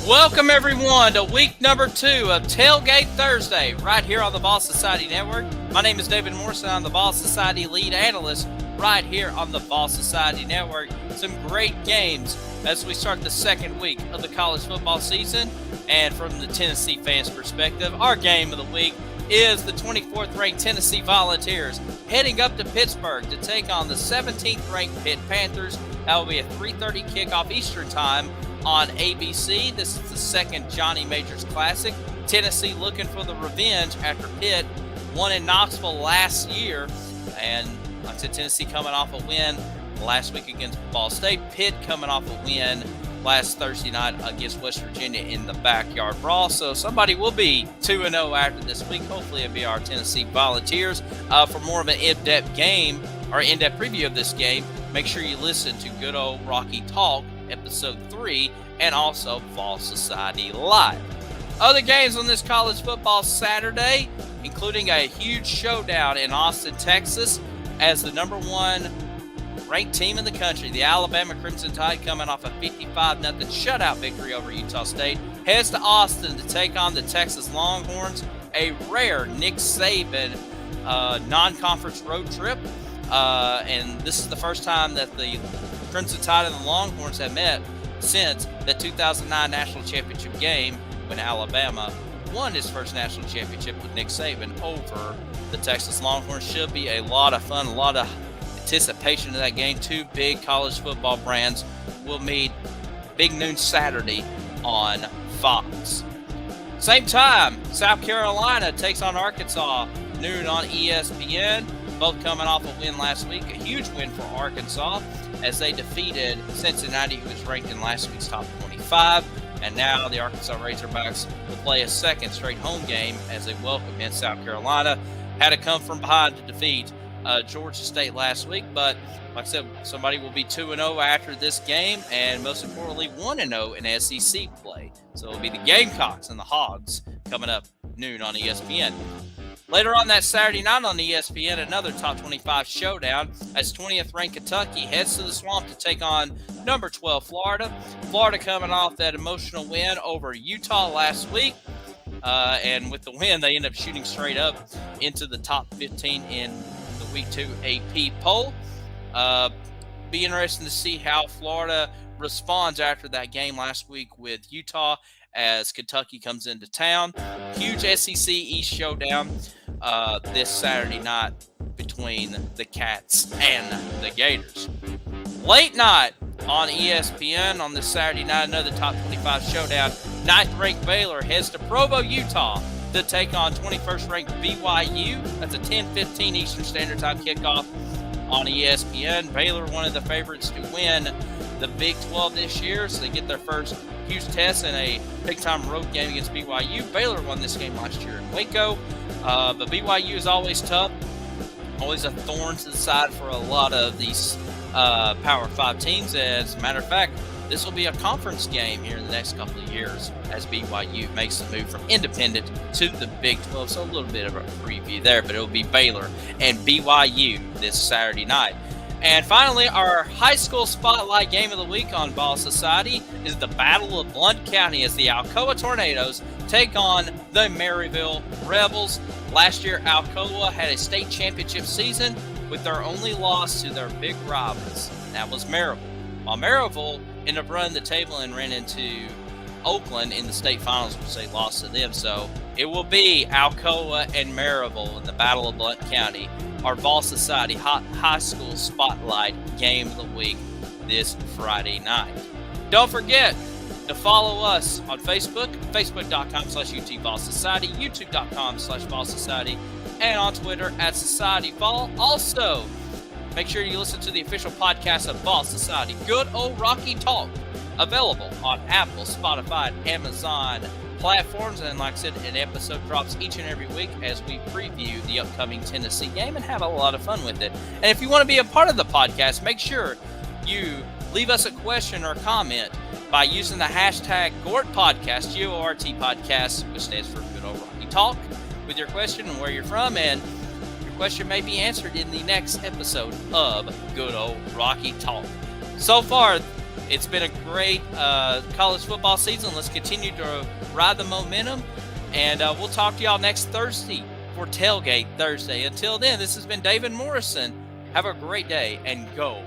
Welcome, everyone, to week number 2 of Tailgate Thursday, right here on the Ball Society Network. My name is David Morrison. I'm the Ball Society lead analyst right here on the Ball Society Network. Some great games as we start the second week of the college football season. And from the Tennessee fans' perspective, our game of the week is the 24th ranked Tennessee Volunteers heading up to Pittsburgh to take on the 17th ranked Pitt Panthers. That will be a 3:30 kickoff Eastern time on ABC. This is the second Johnny Majors Classic. Tennessee looking for the revenge after Pitt won in Knoxville last year. And like I said, Tennessee coming off a win last week against Ball State. Pitt coming off a win last Thursday night against West Virginia in the backyard brawl. So somebody will be 2-0 after this week. Hopefully it'll be our Tennessee Volunteers. For more of an in-depth preview of this game, make sure you listen to Good Old Rocky Talk, Episode 3, and also Ball Society Live. Other games on this college football Saturday, including a huge showdown in Austin, Texas, as the number 1 ranked team in the country, the Alabama Crimson Tide, coming off a 55-0 shutout victory over Utah State, heads to Austin to take on the Texas Longhorns, a rare Nick Saban non-conference road trip. And this is the first time that the Crimson Tide and the Longhorns have met since the 2009 National Championship game when Alabama won his first national championship with Nick Saban over the Texas Longhorns. Should be a lot of fun, a lot of anticipation of that game. Two big college football brands will meet big noon Saturday on Fox. Same time, South Carolina takes on Arkansas, noon on ESPN. Both coming off a win last week, a huge win for Arkansas as they defeated Cincinnati, who was ranked in last week's top 25. And now the Arkansas Razorbacks will play a second straight home game as they welcome in South Carolina. Had to come from behind to defeat Georgia State last week, but like I said, somebody will be 2-0 after this game, and most importantly, 1-0 in SEC play. So it'll be the Gamecocks and the Hogs coming up noon on ESPN. Later on that Saturday night on ESPN, another top 25 showdown as 20th ranked Kentucky heads to the Swamp to take on number 12 Florida. Florida coming off that emotional win over Utah last week. And with the win, they end up shooting straight up into the top 15 in the Week 2 AP poll. Be interesting to see how Florida responds after that game last week with Utah as Kentucky comes into town. Huge SEC East showdown this Saturday night between the Cats and the Gators. Late night on ESPN on this Saturday night, another top 25 showdown. 9th-ranked Baylor heads to Provo, Utah to take on 21st-ranked BYU. That's a 10:15 Eastern Standard Time kickoff on ESPN. Baylor, one of the favorites to win the Big 12 this year, so they get their first huge test in a big-time road game against BYU. Baylor won this game last year in Waco, but BYU is always tough, always a thorn to the side for a lot of these Power 5 teams. As a matter of fact, this will be a conference game here in the next couple of years as BYU makes the move from independent to the Big 12. So a little bit of a preview there, but it will be Baylor and BYU this Saturday night. And finally, our high school spotlight game of the week on Ball Society is the Battle of Blount County as the Alcoa Tornadoes take on the Maryville Rebels. Last year, Alcoa had a state championship season with their only loss to their big rivals. That was Maryville. While Maryville ended up running the table and ran into Oakland in the state finals, which they lost to them. So it will be Alcoa and Maryville in the Battle of Blount County, our Ball Society high school spotlight game of the week this Friday night. Don't forget to follow us on Facebook, facebook.com/UTBallSociety, youtube.com/BallSociety, and on Twitter @SocietyBall. Also, make sure you listen to the official podcast of Ball Society, Good Old Rocky Talk, available on Apple, Spotify, and Amazon platforms. And like I said, an episode drops each and every week as we preview the upcoming Tennessee game and have a lot of fun with it. And if you want to be a part of the podcast, make sure you leave us a question or comment by using the hashtag GORT Podcast, GORT Podcast, which stands for Good Old Rocky Talk, with your question and where you're from, and your question may be answered in the next episode of Good Old Rocky Talk. So far, It's been a great college football season. Let's continue to ride the momentum, and we'll talk to y'all next Thursday for Tailgate Thursday. Until then, this has been David Morrison. Have a great day, and go